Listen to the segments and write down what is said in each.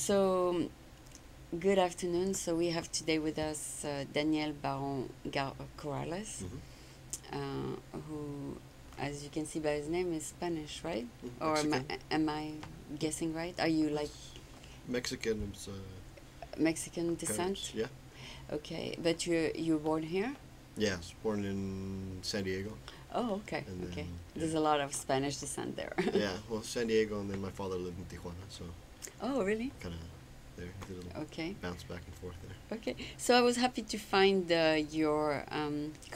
So, good afternoon. So, we have today with us Daniel Baron Corrales, Hmm. who, as you can see by his name, is Spanish, right? Or Mexican. am I guessing right? Are you like Mexican. Mexican Parents. descent? Yeah. Okay, but you were born here? Yeah. I was born in San Diego, Oh, okay, and okay. then There's a lot of Spanish descent there. yeah. Well, San Diego, and then my father lived in Tijuana, so Oh, really? kind of there. Did a little Okay. bounce back and forth there. Okay, so I was happy to find your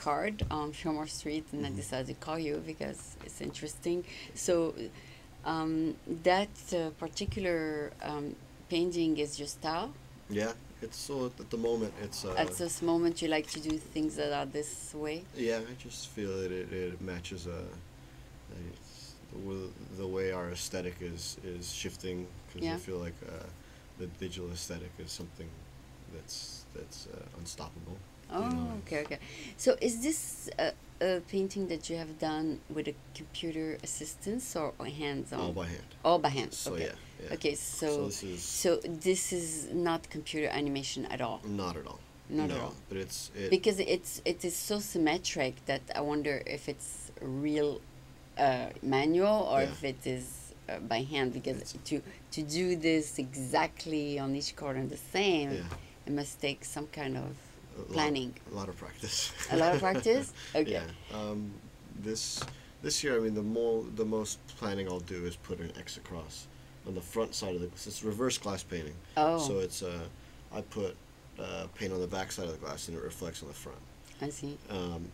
card on Fillmore Street, and I Mhm. decided to call you because it's interesting. So, that particular painting is your style. Yeah. It's so at the moment it's At this moment, you like to do things that are this way. yeah. I just feel that it matches it's the way our aesthetic is shifting because Yeah. I feel like the digital aesthetic is something that's unstoppable. Oh, okay, okay. So, is this a painting that you have done with a computer assistance or hands-on? All by hand. All by hand. So Okay. yeah, yeah. Okay, So this is so this is not computer animation at all. not at all. Not no, at all. but it Because it is so symmetric that I wonder if it's real manual or Yeah. if it is by hand. Because It's- to do this exactly on each corner the same, yeah, it must take some kind of a planning. lot of practice. A lot of practice. Okay. Yeah. This year, I mean, the most planning I'll do is put an X across on the front side of the glass. It's reverse glass painting. Oh, So it's I put paint on the back side of the glass and it reflects on the front. I see.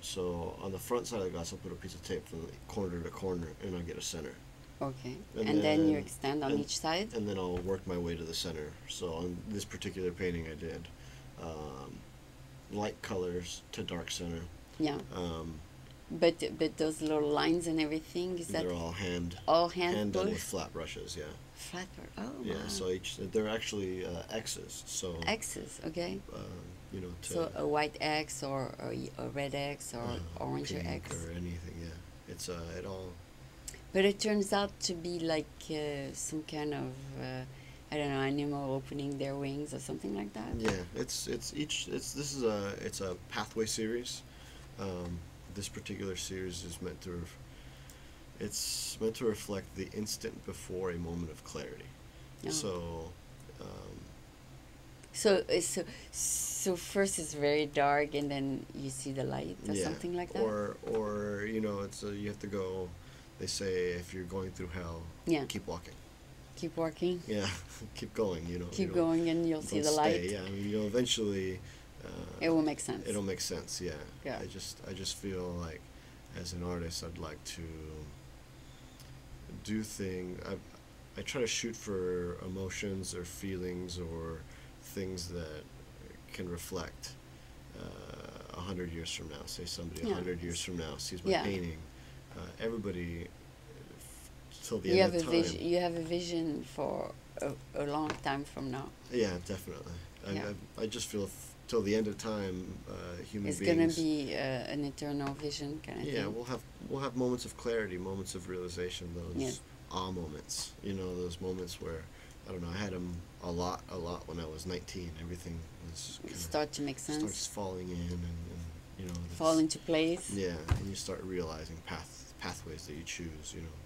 So on the front side of the glass, I'll put a piece of tape from corner to corner, and I'll get a center. Okay. And And then you then- extend on and- each side. And then I'll work my way to the center. So on this particular painting, I did um, light colors to dark center. Yeah. Um, But those little lines and everything, is that they're all hand all hand done with pushed? flat brushes. Yeah, Flat part. Oh, yeah. wow. So they're actually X's. So X's, okay. you know, to So a white X or a red X or orange pink X. or anything. Yeah, it's it all. But it turns out to be like some kind of I don't know, animal opening their wings or something like that. Yeah, this is it's a pathway series. This particular series is meant to it's meant to reflect the instant before a moment of clarity. Oh. So um, So first it's very dark and then you see the light or yeah, something like that. or you know, it's you have to go. They say if you're going through hell, Yeah. keep walking. Keep walking. Yeah, keep going. You know, Keep you don't- going and you'll see don't the stay. light. Yeah, I mean, you'll eventually. It will make sense. It'll make sense. Yeah. Yeah. I just feel like, as an artist, I'd like to do things. I try to shoot for emotions or feelings or things that can reflect 100 years from now. Say somebody Yeah. 100 years from now sees my Yeah. painting. Everybody till the You end have of a time. vision. You have a vision for a long time from now. Yeah, definitely. Yeah. I just feel till the end of time, human It's beings. gonna be an eternal vision kind of Yeah, thing. we'll have moments of clarity, moments of realization, those Yes. moments. You know, those moments where I don't know. I had them a lot when I was 19. Everything was kinda Start to make sense. starts falling in, and you know, Fall into place. yeah, and you start realizing pathways that you choose. You know.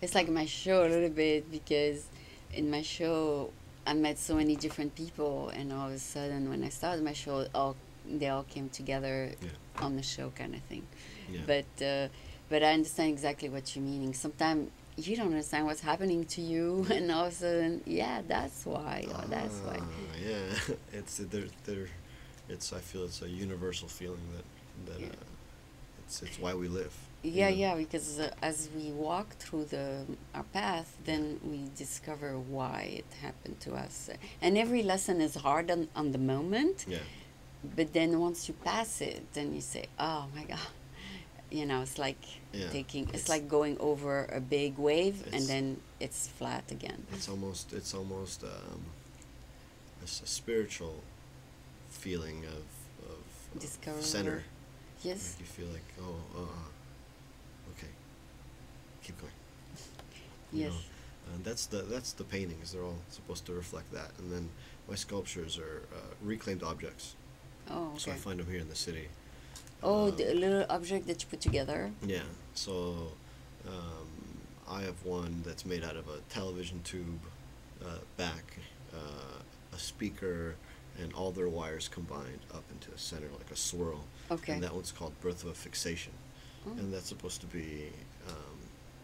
It's like my show a little bit because in my show I met so many different people, and all of a sudden when I started my show, they all came together Yeah. on the show kind of thing. Yeah. But I understand exactly what you're meaning. Sometimes you don't understand what's happening to you, and all of a sudden, yeah, that's why, or that's why. Yeah, it's it's. I feel it's a universal feeling that Yeah. it's why we live. Yeah, you know? yeah, because as we walk through our path, then we discover why it happened to us. And every lesson is hard on the moment, Yeah. but then once you pass it, then you say, "Oh my God," you know, it's like Yeah. it's like going over a big wave, and It's- then it's flat again. It's almost a spiritual feeling of Discover. center. Yes. Like you feel like, okay, keep going. You Yes. know, And that's the paintings. They're all supposed to reflect that. And then my sculptures are reclaimed objects. Oh, So I okay. find them here in the city. Oh, Um, the little object that you put together. yeah. So I have one that's made out of a television tube back, a speaker, and all their wires combined up into a center like a swirl. Okay. And that one's called Birth of a Fixation. Oh. And that's supposed to be,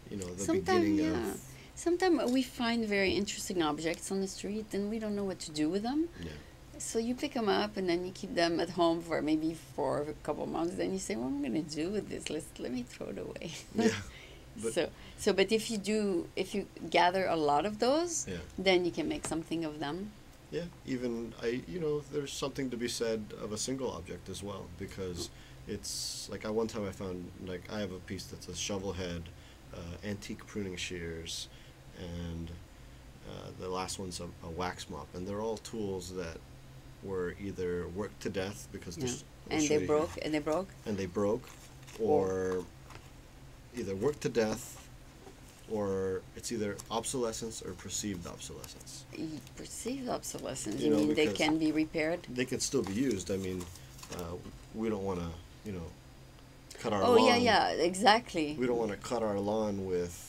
the Sometimes, beginning yeah. of. Sometimes we find very interesting objects on the street and we don't know what to do with them. Yeah. So you pick them up and then you keep them at home for a couple of months. Then you say, "What am I going to do with this? Let me throw it away." Yeah. But, But if you gather a lot of those, yeah. then you can make something of them. Yeah, even there's something to be said of a single object as well, because it's like one time I found, like, I have a piece that's a shovel head, antique pruning shears, and the last one's a wax mop, and they're all tools that were either worked to death because Yeah. I'll And show they you broke, here. and they broke. And they broke, or either worked to death, or it's either obsolescence or perceived obsolescence. Perceived obsolescence. You You know, mean they because can be repaired? They can still be used. I mean, we don't want to, cut our Oh lawn. yeah, exactly. We don't want to cut our lawn with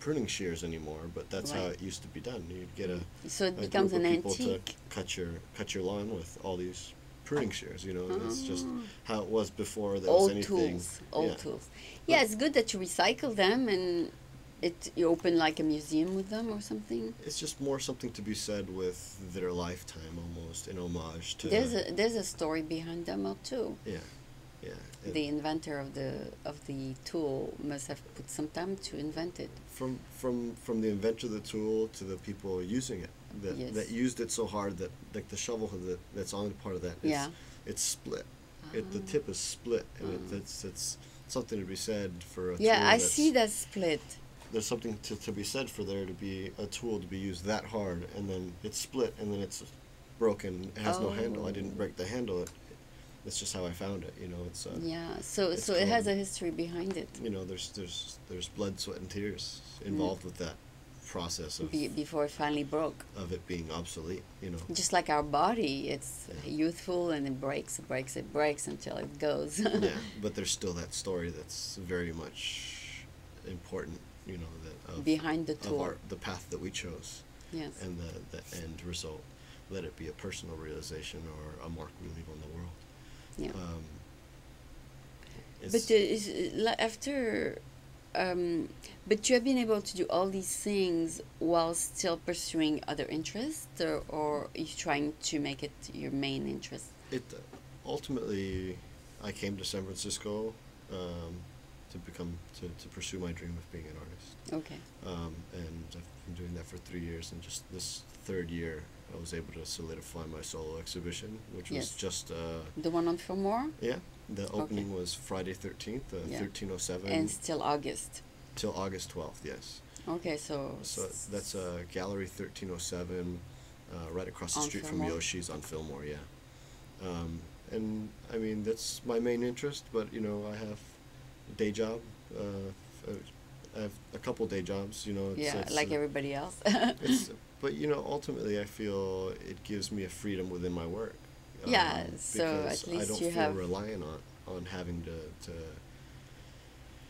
pruning shears anymore, but that's how Right. it used to be done. You'd get So it a becomes group an of people antique. to cut your lawn with all these pruning shears. It's just Ah. how it was before there was Old anything. tools, old Yeah. tools. Yeah, it's good that you recycle them and you open like a museum with them or something. It's just more something to be said with their lifetime, almost in homage to. There's a story behind them too. Yeah, yeah. The inventor of the tool must have put some time to invent it. From the inventor of the tool to the people using it Yes. that used it so hard that, like, the shovel head that's on part of that, Yeah. it's split. The tip is split, and it's something to be said for a Yeah, tool. I see that split. There's something to be said for there to be a tool to be used that hard, and then it's split, and then it's broken. It has no handle. I didn't break the handle. That's just how I found it. It's Yeah, so it's it has called- a history behind it. there's blood, sweat, and tears involved with that process Before it finally broke. of it being obsolete. Just like our body, it's Yeah. youthful and it breaks, it breaks, it breaks until it goes. Yeah, but there's still that story that's very much important. Behind the tool. The path that we chose, Yes. and the end result. Let it be a personal realization or a mark we leave on the world. Yeah. It's- But you have been able to do all these things while still pursuing other interests, or are you trying to make it your main interest? It ultimately, I came to San Francisco to pursue my dream of being an artist. Okay. And I've been doing that for 3 years, and just this third year, I was able to solidify my solo exhibition, which was Yes. just The one on Fillmore? yeah. The opening was Friday 13th, Yeah. 1307, And still August. till August 12th. Yes. Okay, so. So that's Gallery 1307, right across the On street Fillmore? from Yoshi's on Fillmore. Yeah. And I mean, that's my main interest, but I have a day job. I have a couple day jobs. Yeah, like everybody else. But ultimately, I feel it gives me a freedom within my work. Yeah, so because at least I don't you feel have- reliant on having to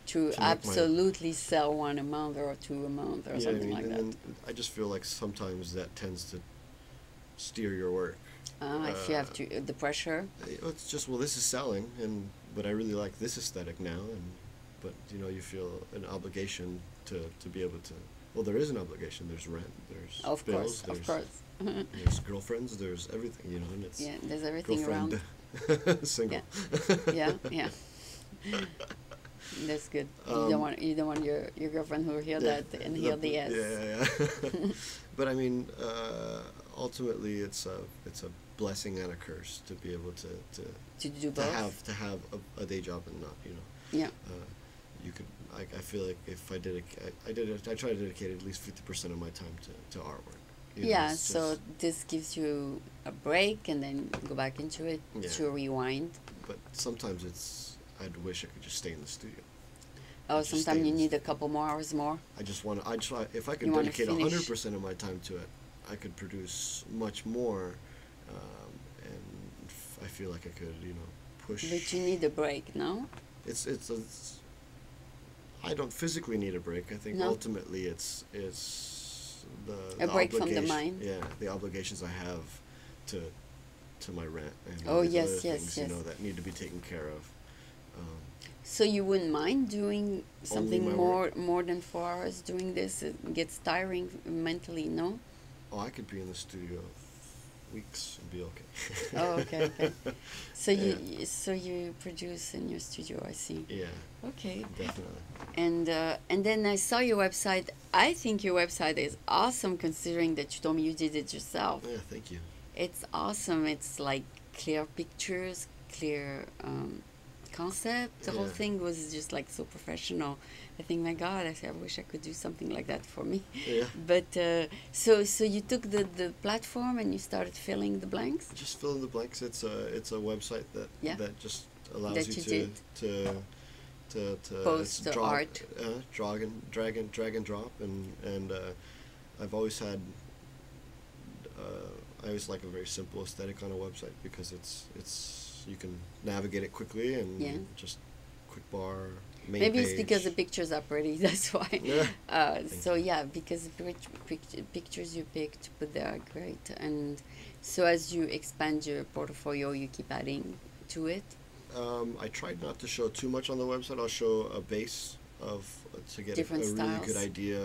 to make my- absolutely sell one a month or two a month or yeah, something like and that. then I just feel like sometimes that tends to steer your work. If you have to, the pressure. It's just, well, this is selling, but I really like this aesthetic now, but you feel an obligation to be able to. Well, there is an obligation. There's rent. There's Of bills. course, of course. There's girlfriends. There's everything. And it's Yeah, there's everything girlfriend, around. single. Yeah, yeah. That's good. You don't want your girlfriend who will hear Yeah, that and hear the yes. Yeah. But I mean, ultimately, it's a blessing and a curse to be able to To do both. to have a day job and not. Yeah. You could. I feel like if I I try to dedicate at least 50% of my time to artwork. Yeah, it's so just- this gives you a break and then go back into it Yeah. to rewind. But sometimes I'd wish I could just stay in the studio. Oh, It just sometimes you stays. need a couple more hours more. If I could You want to dedicate finish. 100% of my time to it, I could produce much more, and I feel like I could, push. But you need a break, no? It's I don't physically need a break. I think No? ultimately it's A the break from the obligation. mind. Yeah, the obligations I have to my rent and Oh, all these other yes, yes, things, yes. that need to be taken care of. Um, So you wouldn't mind doing Only my something work. more than 4 hours doing this? It gets tiring mentally, no? Oh, I could be in the studio weeks and be okay. Oh, okay, okay. So Yeah. you produce in your studio, I see. Yeah, Okay. definitely. And then I saw your website. I think your website is awesome considering that you told me you did it yourself. Yeah, thank you. It's awesome. It's like clear pictures, clear concept. The whole Yeah. thing was just like so professional. I think, my God, I wish I could do something like that for me. Yeah. But so you took the platform and you started filling the blanks. Just fill in the blanks. It's a website Yeah. that just allows That you you did. to Post the art. drag and drop, and I've always had I always like a very simple aesthetic on a website because it's you can navigate it quickly and Yeah. just quick bar main Maybe page. it's because the pictures are pretty. That's why. Yeah. So you. yeah, because the pictures you picked, but they are great. And so as you expand your portfolio, you keep adding to it. I tried not to show too much on the website. I'll show a base of to get Different a really good styles. idea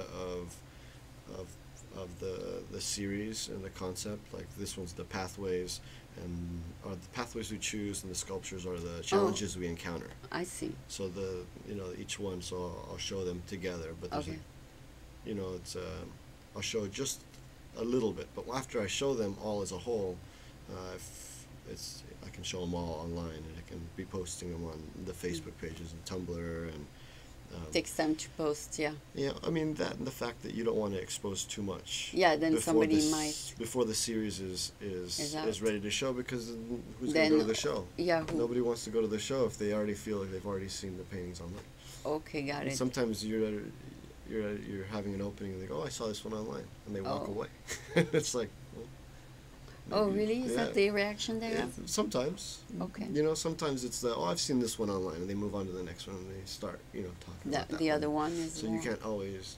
of the series and the concept. Like this one's the pathways, and the pathways we choose, and the sculptures are the challenges we encounter. I see. So each one. So I'll show them together. But there's Okay. it's I'll show just a little bit. But after I show them all as a whole, I can show them all online, and I can be posting them on the Facebook pages and Tumblr and. Takes time to post. Yeah. Yeah, I mean that, and the fact that you don't want to expose too much. Yeah. Then before somebody this- might. before the series is out. ready to show, because who's Then going to go to the show? Yeah. Nobody wants to go to the show if they already feel like they've already seen the paintings online. Okay, got And it. sometimes you're having an opening and they go, "Oh, I saw this one online," and they walk Oh. away. It's like, well, Oh, maybe- really? Is yeah. that the reaction they Yeah, have? sometimes. Okay. Sometimes it's I've seen this one online, and they move on to the next one, and they start, talking about that The one. other one is So more. you can't always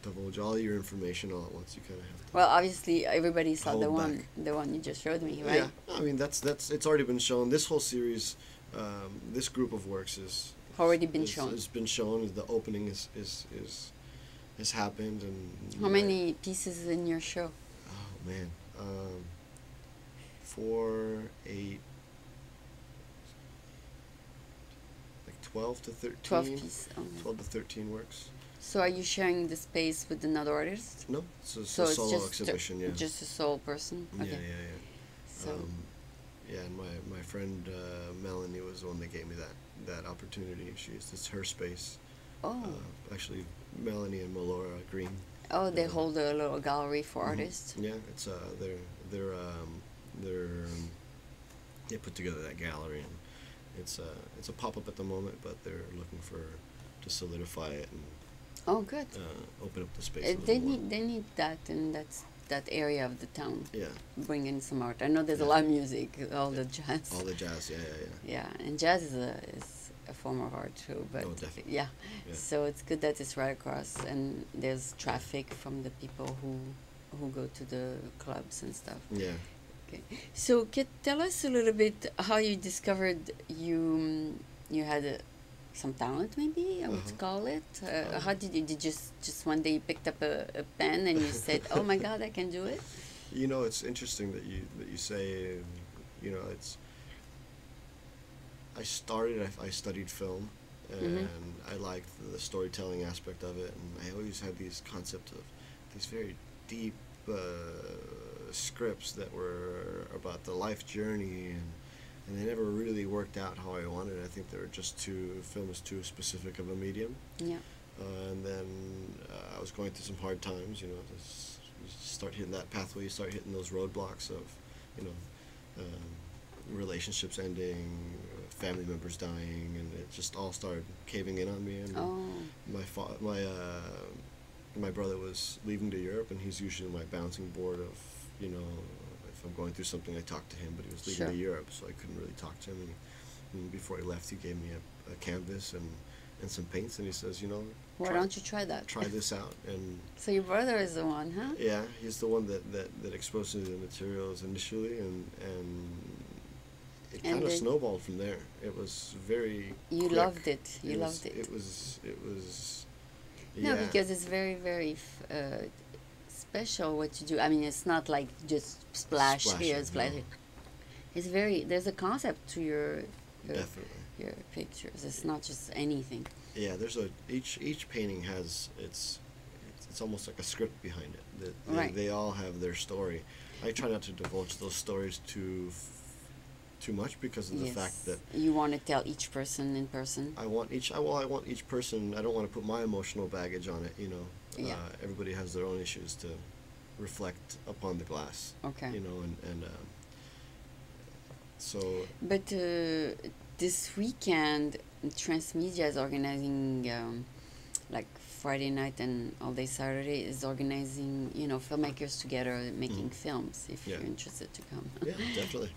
divulge all your information all at once. You kind of have to. Well, obviously, everybody saw the Hold one, back. the one you just showed me, right? Yeah, I mean that's it's already been shown. This whole series, this group of works Already been shown. Has been shown. The opening has happened, and How many pieces in your show? Oh man, 4, 8, like 12 to 13. 12 pieces. Oh. 12 to 13 works. So are you sharing the space with another artist? No, it's a So it's solo just exhibition. Yeah. just a sole person? Yeah, Okay. yeah. So, Yeah, and my friend Melanie was the one that gave me that opportunity. It's her space. oh, Actually, Melanie and Melora Green. they uh, hold a little gallery for Mhm. artists. Yeah, it's they put together that gallery, and it's a pop up at the moment, but they're looking to solidify it and Oh, good. open up the space. A They little more. need that in that area of the town. Yeah, Bring in some art. I know there's a Yeah. lot of music, all the jazz. all the jazz. Yeah. Yeah, and jazz is a form of art too. But Oh, definitely. yeah, Yeah. so it's good that it's right across, and there's traffic from the people who go to the clubs and stuff. Yeah. Okay, so tell us a little bit how you discovered you had some talent, maybe I would Uh-huh. call it. How did you just one day you picked up a pen and you said, "Oh my God, I can do it"? It's interesting that you say, it's. I studied film, and Mhm. I liked the storytelling aspect of it, and I always had these concepts of these very deep scripts that were about the life journey, and they never really worked out how I wanted. I think they were just film is too specific of a medium. Yeah. And then I was going through some hard times, you start hitting that pathway, you start hitting those roadblocks of, relationships ending, family members dying, and it just all started caving in on me. And Oh, my brother was leaving to Europe, and he's usually my bouncing board of, you know, if I'm going through something, I talk to him. But he was leaving sure. to Europe, so I couldn't really talk to him. And before he left, he gave me a canvas and some paints, and he says, you know, Why try don't you try that? try this out. And So your brother is the one, huh? yeah, he's the one that exposed me to the materials initially, and it And kind of then snowballed from there. It was very you quick. loved it. You loved it. It was, No, yeah. because it's very, very special what you do. I mean, it's not like just splash here, Splashing, splash no. here. It's very, there's a concept to your, Definitely. your pictures. It's not just anything. Yeah, there's each painting has it's almost like a script behind it. Right. They all have their story. I try not to divulge those stories too much because of the fact that You want to tell each person in person. I want each person. I don't want to put my emotional baggage on it. You know, Yeah. everybody has their own issues to reflect upon the glass. Okay. You know, and so But this weekend, Transmedia is organizing, like Friday night and all day Saturday, is organizing, you know, filmmakers together making films. If Yeah. you're interested to come, yeah, definitely.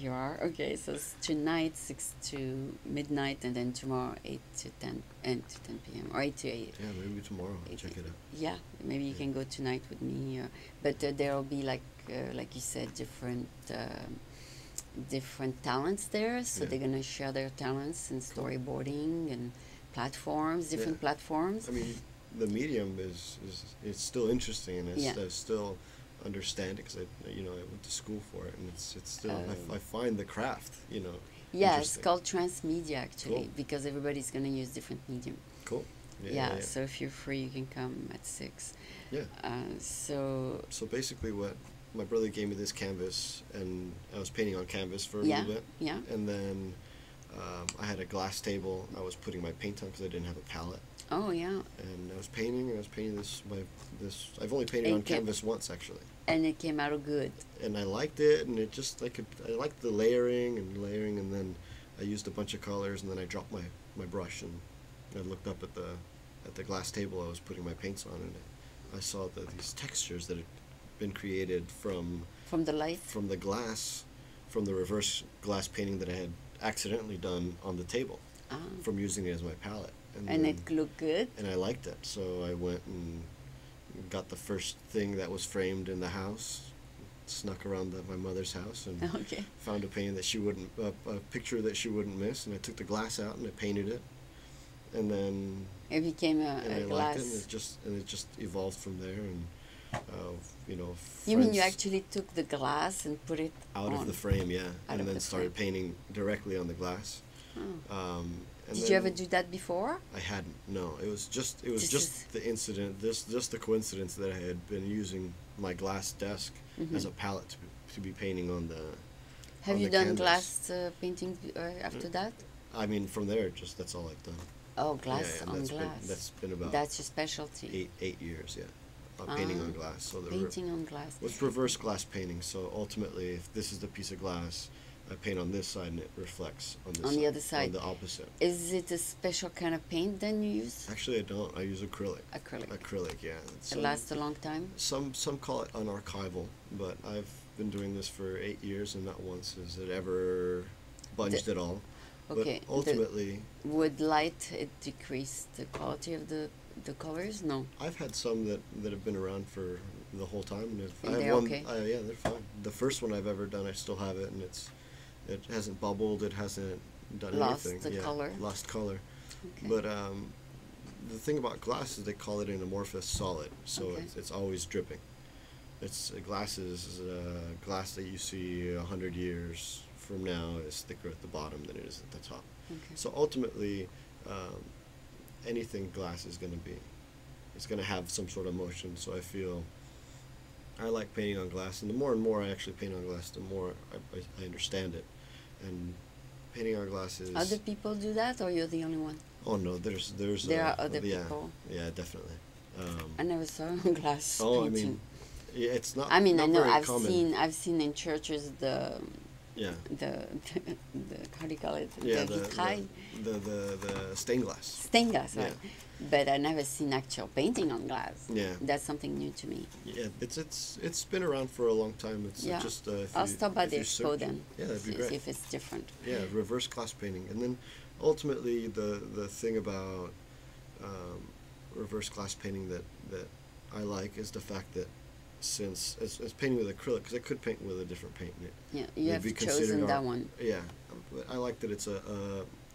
you are okay. So it's tonight 6 to midnight, and then tomorrow 8 to 10 and to 10 p.m. or 8 to 8. Yeah, maybe tomorrow. I'll check it out. Yeah, maybe you Yeah. can go tonight with me. But there will be like you said, different talents there. So Yeah. they're gonna share their talents in storyboarding and platforms, different Yeah. platforms. I mean, the medium is it's still interesting, and Yeah. I still understand it because I went to school for it, and it's still Oh. I find the craft, Yeah, it's interesting. called transmedia actually Cool. because everybody's gonna use different medium. Cool. Yeah, so if you're free, you can come at 6. Yeah. So So basically, what my brother gave me this canvas, and I was painting on canvas for a yeah, little bit, yeah. and then I had a glass table. I was putting my paint on because I didn't have a palette, Oh yeah, and I was painting. And I was painting this. I've only painted And on ca- canvas once actually, and it came out good. and I liked it. And it just I liked the layering, and then I used a bunch of colors, and then I dropped my brush, and I looked up at the glass table I was putting my paints on, and I saw these textures that had been created from From the light. the glass, from the reverse glass painting that I had accidentally done on the table Ah. from using it as my palette. And then- it looked good. and I liked it, so I went and got the first thing that was framed in the house, snuck around my mother's house, and Okay. found a painting that she wouldn't, a picture that she wouldn't miss, and I took the glass out and I painted it, and then It became and a I glass. liked it, and it just evolved from there, and You mean you friends actually took the glass and put it out on? of the frame, yeah, Out and of then the started frame. painting directly on the glass. Oh. And Did you then ever do that before? I hadn't. No, it was just This just is- the incident. Just the coincidence that I had been using my glass desk as a palette to be painting on the. Have on you the done canvas. glass painting after that? I mean, from there, just that's all I've done. Oh, glass and on that's glass. that's been about That's your specialty. eight years, yeah. Painting on Ah, glass. So Painting on glass. it's reverse glass painting. So ultimately, if this is the piece of glass, I paint on this side and it reflects on this On side, the other side. on the opposite. Is it a special kind of paint then you use? Actually, I don't. I use acrylic. Acrylic. Acrylic, yeah. It lasts a long time? Some call it unarchival, but I've been doing this for 8 years, and not once has it ever bunged at all. Okay. But ultimately, Would light it decrease the quality of the colors? No. I've had some that have been around for the whole time, and if And I have they're one, okay? yeah, they're fine. The first one I've ever done, I still have it, and it hasn't bubbled, it hasn't done Lost anything. the color? Lost color. Okay. But the thing about glass is they call it an amorphous solid, so Okay. it's always dripping. It's glass that you see 100 years from now is thicker at the bottom than it is at the top. Okay. So ultimately, anything glass is going to be, it's going to have some sort of motion. So I feel I like painting on glass, and the more I actually paint on glass, the more I understand it. And painting on glass is. Other people do that, or you're the only one? Oh no, there's There are other yeah, people. Yeah, definitely. I never saw glass Oh, I painting. mean, yeah, it's not. I mean, not I know very I've common. seen in churches the Yeah. the how do you call it? Yeah, The vitrail. the stained glass. Stained glass, Yeah. right? But I never seen actual painting on glass. Yeah. That's something new to me. Yeah, it's been around for a long time. It's Yeah. just I'll stop by if the you expo search, then. yeah, that'd be See great. if it's different. Yeah, reverse glass painting, and then ultimately the thing about um, reverse glass painting that I like is the fact that since as painting with acrylic, because I could paint with a different paint. Yeah, you have Maybe chosen considered that art. one. Yeah, but I like that it's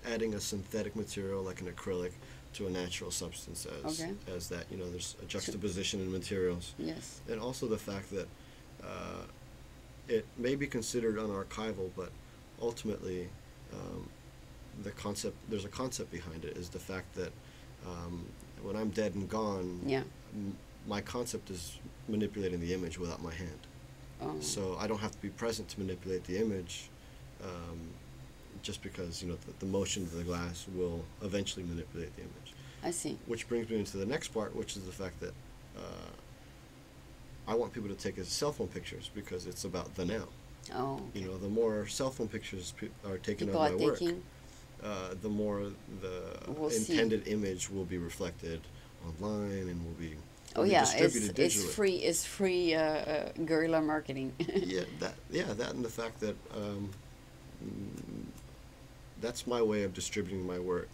adding a synthetic material like an acrylic to a natural substance Okay. as that, you know, there's a juxtaposition in materials, Yes. and also the fact that it may be considered unarchival, but ultimately there's a concept behind it, is the fact that when I'm dead and gone, Yeah. my concept is manipulating the image without my hand. So I don't have to be present to manipulate the image, just because, you know, the motion of the glass will eventually manipulate the image. I see. Which brings me into the next part, which is the fact that I want people to take as cell phone pictures because it's about the now. Oh. Okay. You know, the more cell phone pictures are taken People of are my work, taking. the more the We'll see. intended image will be reflected online and will be Oh will be yeah, distributed it's digitally. free. It's free guerrilla marketing. That and the fact that mm, that's my way of distributing my work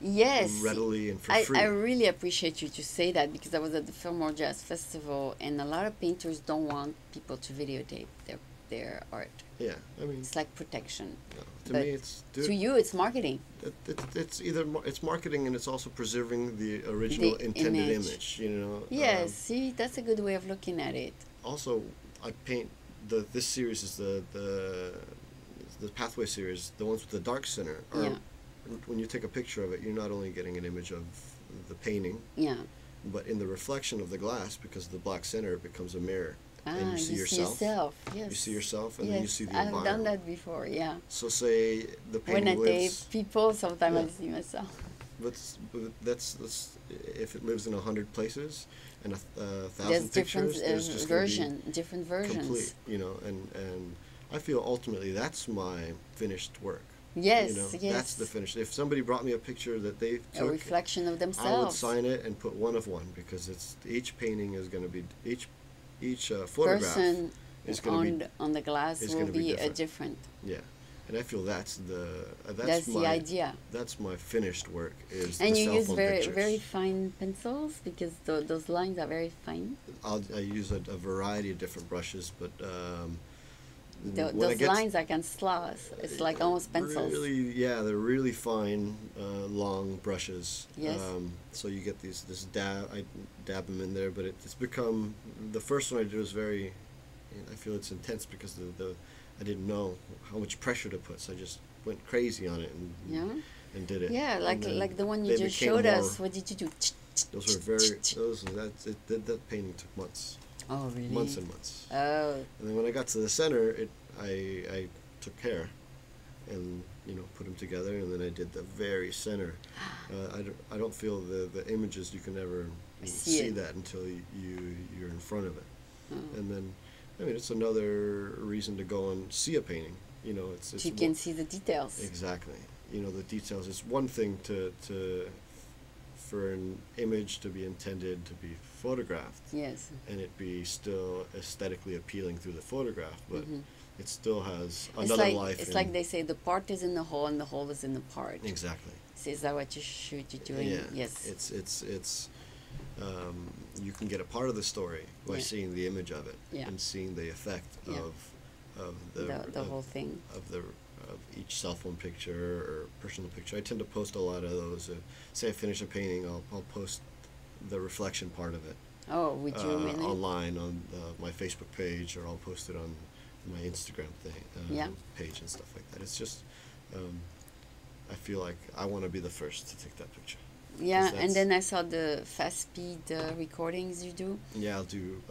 Yes. readily and for I, free. I really appreciate you to say that because I was at the Fillmore Jazz Festival and a lot of painters don't want people to videotape their art. Yeah, I mean, It's like protection. to but me, it's To you, it's marketing. it's either it's marketing and it's also preserving the original The intended image. image. You know. Yes, see, that's a good way of looking at it. Also, I paint this series is the Pathway series. The ones with the dark center are, Yeah. when you take a picture of it, you're not only getting an image of the painting, Yeah. but in the reflection of the glass, because of the black center, it becomes a mirror, Ah, and you see yourself. Yes. You see yourself, and yes, then you see the I've environment. done that before. Yeah. So say the When painting I tape lives, people, sometimes Yeah. I see myself. but that's if it lives in 100 places and a There's thousand different pictures, there's just gonna be different versions. complete, you know, and I feel ultimately that's my finished work. Yes, You know, yes. that's the finished. If somebody brought me a picture that they A took, reflection of I would themselves. sign it and put one of one, because it's each painting is going to be each photograph Person is going to be on the glass is will gonna be be a different. different. yeah, and I feel that's That's my the idea. that's my finished work is And the you cell use phone very pictures. very fine pencils because those lines are very fine. I use a variety of different brushes, but when I Those get lines I can sloss. It's like almost pencils. Really, yeah, they're really fine, long brushes. Yes. So you get this dab. I dab them in there, but it's become the first one I did was very. I feel it's intense because I didn't know how much pressure to put, so I just went crazy on it and did it. Yeah, And then like the one you they just became showed more- us. What did you do? Those were very that painting took months, Oh really? months and months. Oh. And then when I got to the center, I took care and put them together, and then I did the very center. I don't feel the images you can never See see it. that until you're in front of it. Oh. And then it's another reason to go and see a painting. It's You can see the details. exactly. The details. It's one thing to for an image to be intended to be photographed Yes. and it be still aesthetically appealing through the photograph, but Mhm. it still has It's another like life. it's like they say the part is in the whole and the whole is in the part. Exactly. So is that what you should be doing? Yeah. Yes. It's you can get a part of the story by Yeah. seeing the image of it Yeah. and seeing the effect Yeah. of the of, whole thing. of each cell phone picture or personal picture. I tend to post a lot of those. Say I finish a painting, I'll post the reflection part of it Oh, would you really? online on my Facebook page, or I'll post it on my Instagram Yeah. page and stuff like that. It's just I feel like I want to be the first to take that picture. Yeah, 'Cause and that's- then I saw the fast speed recordings you do, Yeah, I'll do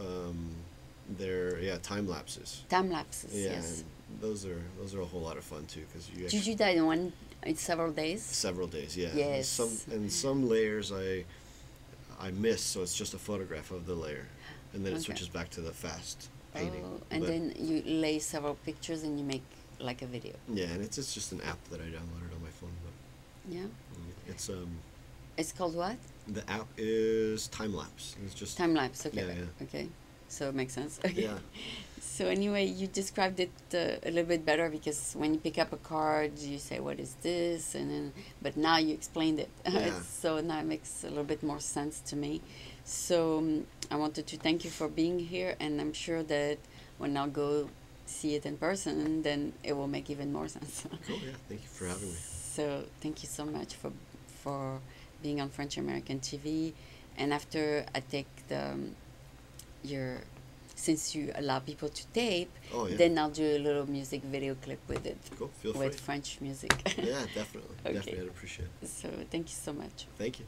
time lapses. time lapses. Yeah, Yes. and those are a whole lot of fun too, because you Did you actually, do that in several days? several days. Yeah. Yes. Some layers I miss, so it's just a photograph of the layer, and then it Okay. switches back to the fast painting. Oh, and But then you lay several pictures and you make like a video. Yeah, and it's just an app that I downloaded on my phone. But Yeah. it's It's called what? the app is time lapse. It's just Time lapse. Okay. Yeah, yeah. Okay. So it makes sense. Okay. Yeah. So anyway, you described it a little bit better because when you pick up a card, you say, "What is this?" And then, but now you explained it, Yeah. so now it makes a little bit more sense to me. So I wanted to thank you for being here, and I'm sure that when I'll go see it in person, then it will make even more sense. Cool. Yeah. Thank you for having me. So thank you so much for being on French American TV, and after I take your since you allow people to tape, Oh yeah. then I'll do a little music video clip with it, Cool. Feel with free. French music. Yeah, definitely. Okay. Definitely, I'd appreciate it. So thank you so much. Thank you.